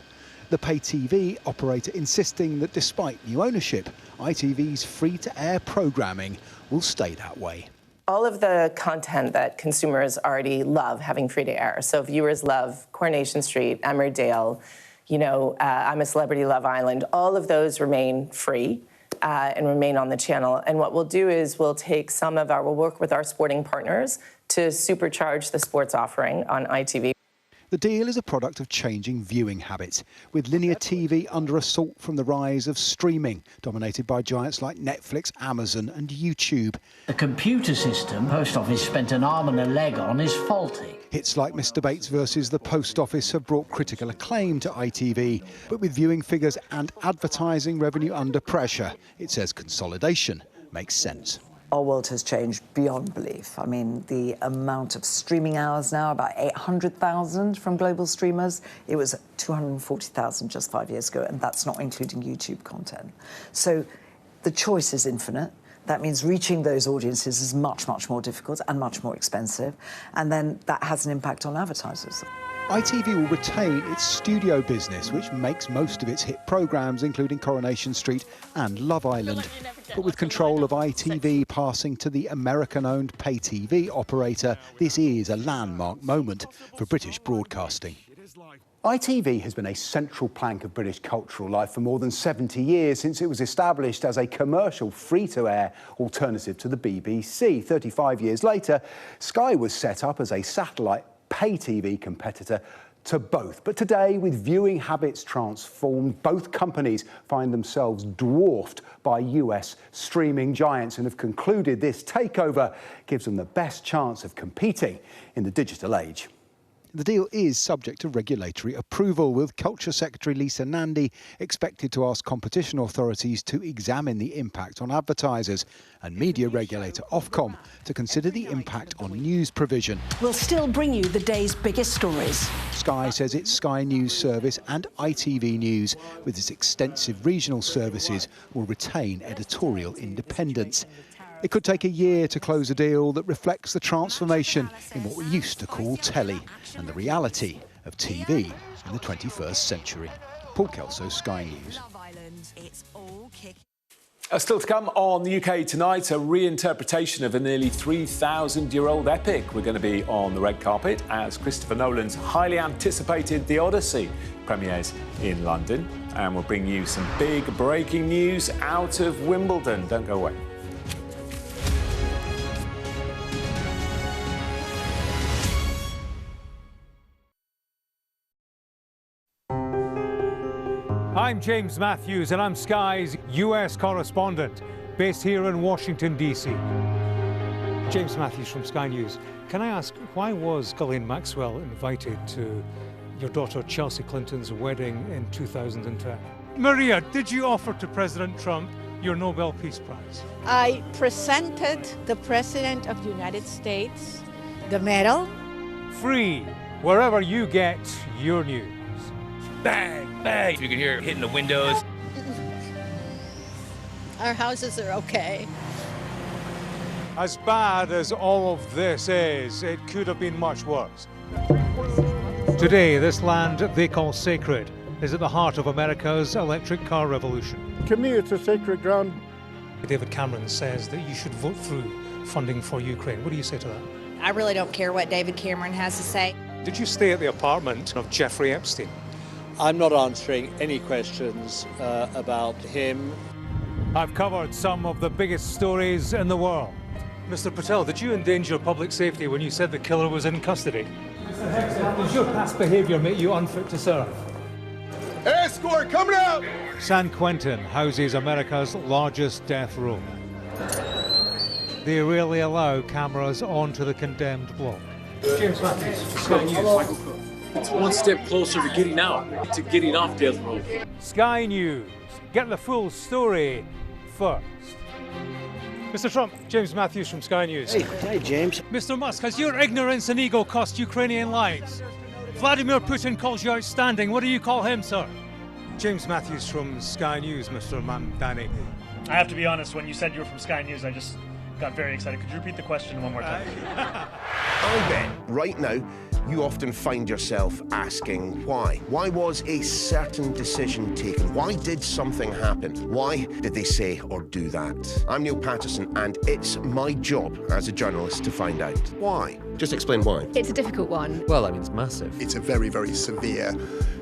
The pay TV operator insisting that despite new ownership, ITV's free-to-air programming will stay that way. All of the content that consumers already love having free-to-air. So viewers love Coronation Street, Emmerdale, you know, I'm a Celebrity, Love Island, all of those remain free and remain on the channel. And what we'll do is we'll work with our sporting partners to supercharge the sports offering on ITV. The deal is a product of changing viewing habits, with linear TV under assault from the rise of streaming, dominated by giants like Netflix, Amazon and YouTube. The computer system Post Office spent an arm and a leg on is faulty. Hits like Mr Bates versus the Post Office have brought critical acclaim to ITV, but with viewing figures and advertising revenue under pressure, it says consolidation makes sense. Our world has changed beyond belief. I mean, the amount of streaming hours now, about 800,000 from global streamers. It was 240,000 just 5 years ago, and that's not including YouTube content. So the choice is infinite. That means reaching those audiences is much, much more difficult and much more expensive. And then that has an impact on advertisers. ITV will retain its studio business, which makes most of its hit programmes, including Coronation Street and Love Island. But with control of ITV passing to the American-owned pay-TV operator, this is a landmark moment for British broadcasting. ITV has been a central plank of British cultural life for more than 70 years, since it was established as a commercial free-to-air alternative to the BBC. 35 years later, Sky was set up as a satellite pay-TV competitor to both. But today, with viewing habits transformed, both companies find themselves dwarfed by US streaming giants and have concluded this takeover gives them the best chance of competing in the digital age. The deal is subject to regulatory approval, with Culture Secretary Lisa Nandy expected to ask competition authorities to examine the impact on advertisers and media regulator Ofcom to consider the impact on news provision. We'll still bring you the day's biggest stories. Sky says its Sky News service and ITV News, with its extensive regional services, will retain editorial independence. It could take a year to close a deal that reflects the transformation in what we used to call telly and the reality of TV in the 21st century. Paul Kelso, Sky News. Still to come on the UK tonight, a reinterpretation of a nearly 3,000-year-old epic. We're going to be on the red carpet as Christopher Nolan's highly anticipated The Odyssey premieres in London. And we'll bring you some big breaking news out of Wimbledon. Don't go away. I'm James Matthews and I'm Sky's US correspondent, based here in Washington, D.C. James Matthews from Sky News. Can I ask, why was Ghislaine Maxwell invited to your daughter Chelsea Clinton's wedding in 2010? Maria, did you offer to President Trump your Nobel Peace Prize? I presented the President of the United States the medal. Free, wherever you get your news. Bang, bang. You can hear it hitting the windows. Our houses are okay. As bad as all of this is, it could have been much worse. Today, this land they call sacred is at the heart of America's electric car revolution. Commute to sacred ground. David Cameron says that you should vote through funding for Ukraine. What do you say to that? I really don't care what David Cameron has to say. Did you stay at the apartment of Jeffrey Epstein? I'm not answering any questions about him. I've covered some of the biggest stories in the world. Mr. Patel, did you endanger public safety when you said the killer was in custody? Mr. Hexton, does your past behaviour make you unfit to serve? Escort coming out! San Quentin houses America's largest death row. They rarely allow cameras onto the condemned block. James Matthews, Sky News. It's one step closer to getting out, to getting off death row. Sky News. Get the full story first. Mr. Trump, James Matthews from Sky News. Hey, James. Mr. Musk, has your ignorance and ego cost Ukrainian lives? Vladimir Putin calls you outstanding. What do you call him, sir? James Matthews from Sky News, Mr. Mamdani. I have to be honest, when you said you were from Sky News, I just got very excited. Could you repeat the question one more time? I bet right now you often find yourself asking why. Why was a certain decision taken? Why did something happen? Why did they say or do that? I'm Neil Patterson, and it's my job as a journalist to find out why. Just explain why. It's a difficult one. Well, I mean, it's massive. It's a very, very severe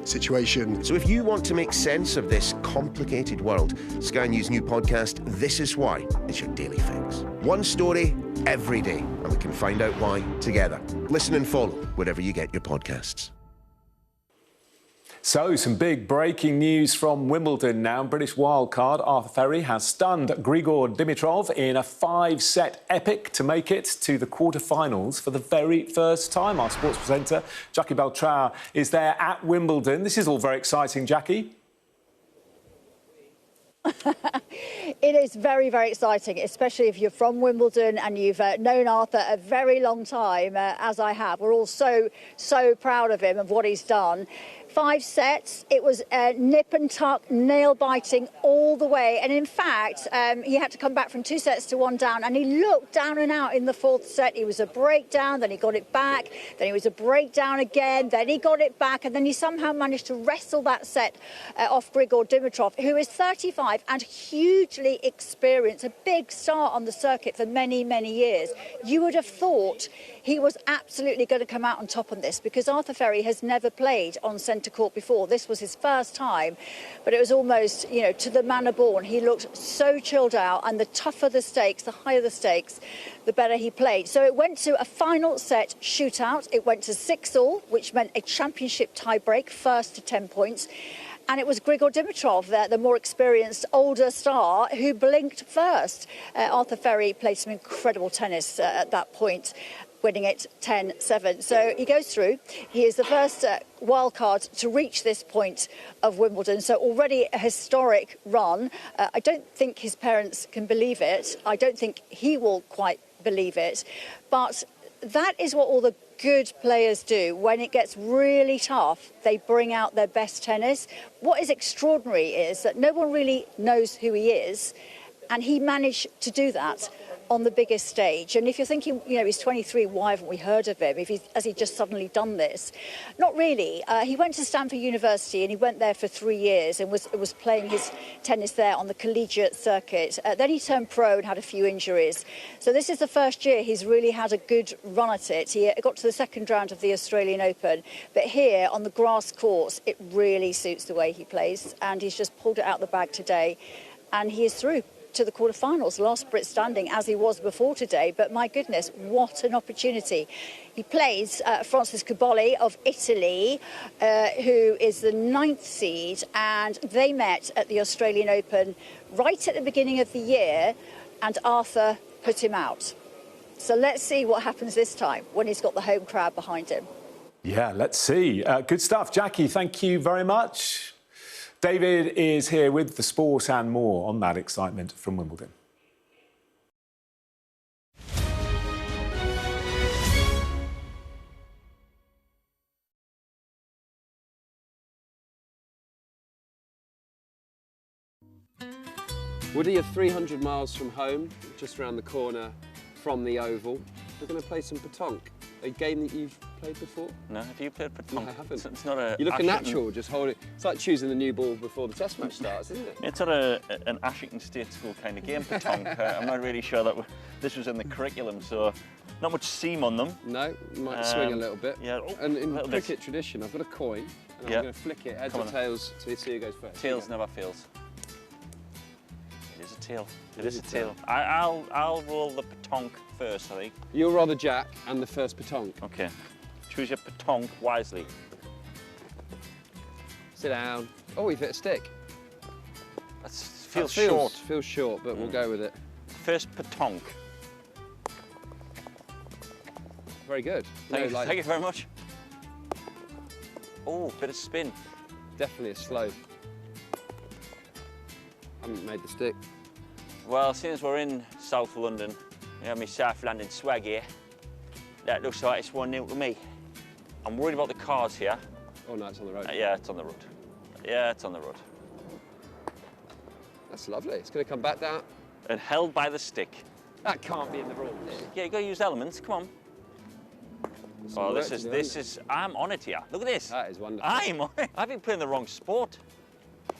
situation. So if you want to make sense of this complicated world, Sky News' new podcast, This Is Why, is your daily fix. One story every day, and we can find out why together. Listen and follow wherever you get your podcasts. So, some big breaking news from Wimbledon now. British wildcard Arthur Ferry has stunned Grigor Dimitrov in a 5-set epic to make it to the quarter-finals for the very first time. Our sports presenter, Jackie Beltrao, is there at Wimbledon. This is all very exciting, Jackie. It is very, very exciting, especially if you're from Wimbledon and you've known Arthur a very long time, as I have. We're all so proud of him, of what he's done. 5 sets. It was nip and tuck, nail-biting all the way. And in fact, he had to come back from 2 sets to 1 down. And he looked down and out in the 4th set. He was a breakdown, then he got it back. Then he was a breakdown again. Then he got it back. And then he somehow managed to wrestle that set off Grigor Dimitrov, who is 35 and hugely experienced, a big star on the circuit for many, many years. You would have thought he was absolutely going to come out on top on this, because Arthur Ferry has never played on centre court before. This was his first time, but it was almost, you know, to the manner born. He looked so chilled out, and the tougher the stakes, the higher the stakes, the better he played. So it went to a final set shootout. It went to 6-all, which meant a championship tie-break, first to 10 points. And it was Grigor Dimitrov, the more experienced, older star, who blinked first. Arthur Ferry played some incredible tennis at that point, winning it 10-7. So he goes through. He is the first wild card to reach this point of Wimbledon. So already a historic run. I don't think his parents can believe it. I don't think he will quite believe it. But that is what all the good players do. When it gets really tough, they bring out their best tennis. What is extraordinary is that no one really knows who he is, and he managed to do that on the biggest stage. And if you're thinking, you know, he's 23, why haven't we heard of him? Has he just suddenly done this? Not really. He went to Stanford University, and he went there for 3 years and was playing his tennis there on the collegiate circuit. Then he turned pro and had a few injuries. So this is the first year he's really had a good run at it. He got to the 2nd round of the Australian Open. But here on the grass courts, it really suits the way he plays. And he's just pulled it out the bag today. And he is through to the quarterfinals, last Brit standing as he was before today. But my goodness, what an opportunity. He plays Francis Cuboli of Italy, who is the 9th seed, and they met at the Australian Open right at the beginning of the year, and Arthur put him out. So let's see what happens this time when he's got the home crowd behind him. Yeah, let's see. Good stuff. Jackie, thank you very much. David is here with the sport and more on that excitement from Wimbledon. Woody, you're 300 miles from home, just around the corner from the Oval. We're going to play some petanque, a game that you've played before. No, have you played petanque? No, I haven't. It's not a. You look natural, just holding. It's like choosing the new ball before the test match starts, isn't it? It's not an Ashington State School kind of game, petanque. I'm not really sure that this was in the curriculum, so not much seam on them. No, you might swing a little bit. Yeah, and in cricket tradition, I've got a coin, and I'm going to flick it heads or tails to see who goes first. Tails never fails. It is a tail. It is a tail. I'll roll the petanque first, I think. You'll roll the jack and the first petanque. Okay. Choose your petanque wisely. Sit down. Oh, we've hit a stick. Feels short. Feels short, but we'll go with it. First petanque. Very good. Thank you very much. Oh, bit of spin. Definitely a slow. Haven't made the stick. Well, since we're in South London, you know, my South London swag here, that looks like it's 1-0 to me. I'm worried about the cars here. Oh no, it's on the road. Yeah, it's on the road. Yeah, it's on the road. That's lovely. It's going to come back down. And held by the stick. That can't be in the rules. Yeah, you got to use elements. Come on. Oh, this is. I'm on it here. Look at this. That is wonderful. I'm on it. I've been playing the wrong sport.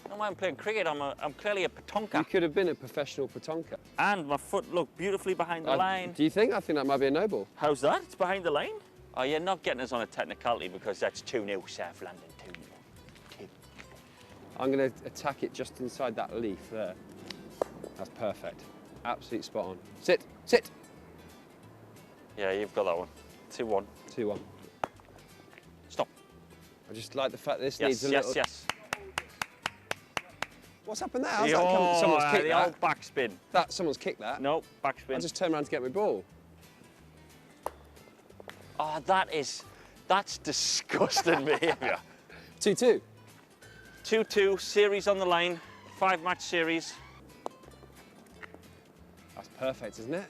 No, I'm playing cricket. I'm clearly a petanquer. You could have been a professional petanquer. And my foot looked beautifully behind the line. Do you think? I think that might be a no ball. How's that? It's behind the line. Oh, you're not getting us on a technicality because that's 2-0 South London. 2-0. I'm going to attack it just inside that leaf there. That's perfect. Absolutely spot on. Sit. Sit. Yeah, you've got that one. 2-1. 2-1. Stop. I just like the fact that this needs a little... Yes. What's happened there? Someone's kicked the that. old backspin. Someone's kicked that. No, backspin. I just turned around to get my ball. Oh, that's disgusting behaviour. 2-2. 2-2, series on the line, 5-match series. That's perfect, isn't it?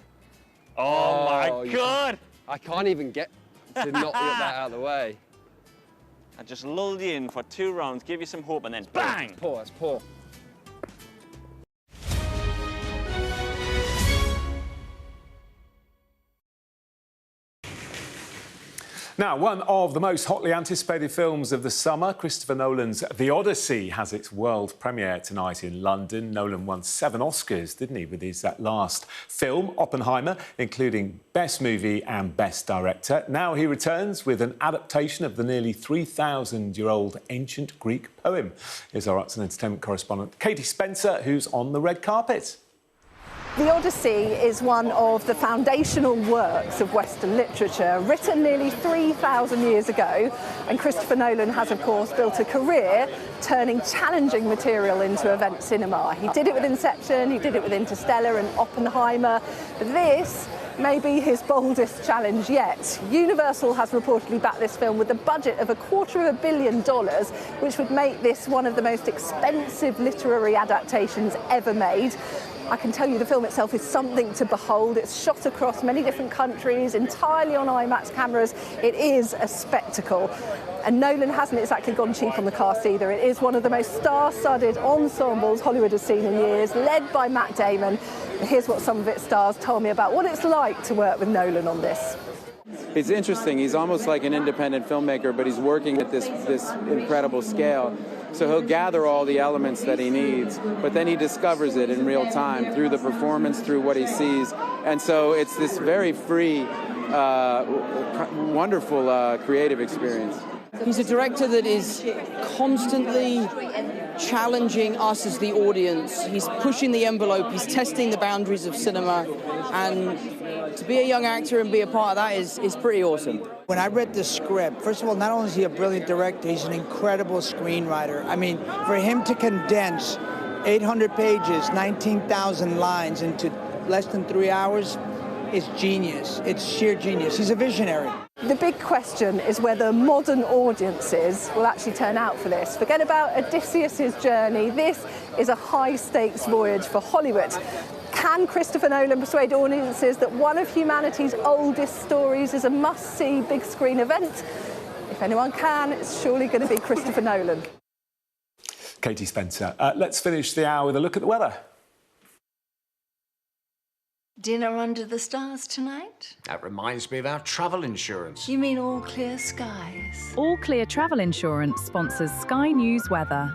Oh my God! I can't even get to not get that out of the way. I just lulled you in for 2 rounds, give you some hope, and then bang! Poor, that's poor. Now, one of the most hotly anticipated films of the summer, Christopher Nolan's The Odyssey, has its world premiere tonight in London. Nolan won 7 Oscars, didn't he, with his last film, Oppenheimer, including Best Movie and Best Director. Now he returns with an adaptation of the nearly 3,000-year-old ancient Greek poem. Here's our arts and entertainment correspondent, Katie Spencer, who's on the red carpet. The Odyssey is one of the foundational works of Western literature, written nearly 3,000 years ago, and Christopher Nolan has, of course, built a career turning challenging material into event cinema. He did it with Inception, he did it with Interstellar and Oppenheimer. This may be his boldest challenge yet. Universal has reportedly backed this film with a budget of $250 million, which would make this one of the most expensive literary adaptations ever made. I can tell you the film itself is something to behold. It's shot across many different countries, entirely on IMAX cameras. It is a spectacle. And Nolan hasn't exactly gone cheap on the cast either. It is one of the most star-studded ensembles Hollywood has seen in years, led by Matt Damon. And here's what some of its stars told me about what it's like to work with Nolan on this. It's interesting. He's almost like an independent filmmaker, but he's working at this incredible scale. So he'll gather all the elements that he needs, but then he discovers it in real time through the performance, through what he sees. And so it's this very free, wonderful creative experience. He's a director that is constantly challenging us as the audience. He's pushing the envelope, he's testing the boundaries of cinema, and to be a young actor and be a part of that is pretty awesome. When I read the script, first of all, not only is he a brilliant director, he's an incredible screenwriter. I mean, for him to condense 800 pages, 19,000 lines into less than 3 hours is genius. It's sheer genius. He's a visionary. The big question is whether modern audiences will actually turn out for this. Forget about Odysseus's journey. This is a high-stakes voyage for Hollywood. Can Christopher Nolan persuade audiences that one of humanity's oldest stories is a must-see big-screen event? If anyone can, it's surely going to be Christopher Nolan. Katie Spencer. Let's finish the hour with a look at the weather. Dinner under the stars tonight? That reminds me of our travel insurance. You mean All Clear Skies? All Clear Travel Insurance sponsors Sky News Weather.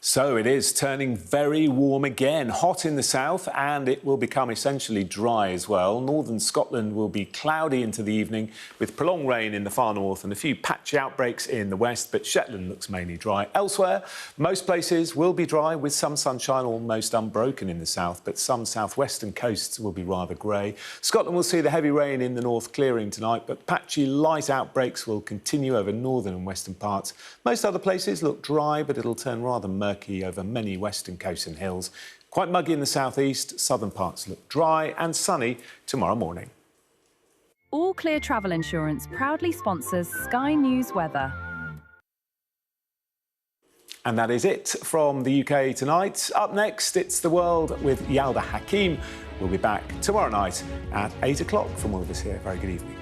So it is turning very warm again, hot in the south, and it will become essentially dry as well. Northern Scotland will be cloudy into the evening with prolonged rain in the far north and a few patchy outbreaks in the west, but Shetland looks mainly dry. Elsewhere, most places will be dry with some sunshine almost unbroken in the south, but some southwestern coasts will be rather grey. Scotland will see the heavy rain in the north clearing tonight, but patchy light outbreaks will continue over northern and western parts. Most other places look dry, but it'll turn rather murky over many western coasts and hills. Quite muggy in the southeast, southern parts look dry and sunny tomorrow morning. All Clear Travel Insurance proudly sponsors Sky News Weather. And that is it from the UK tonight. Up next, it's The World with Yalda Hakim. We'll be back tomorrow night at 8 o'clock from all of us here. Very good evening.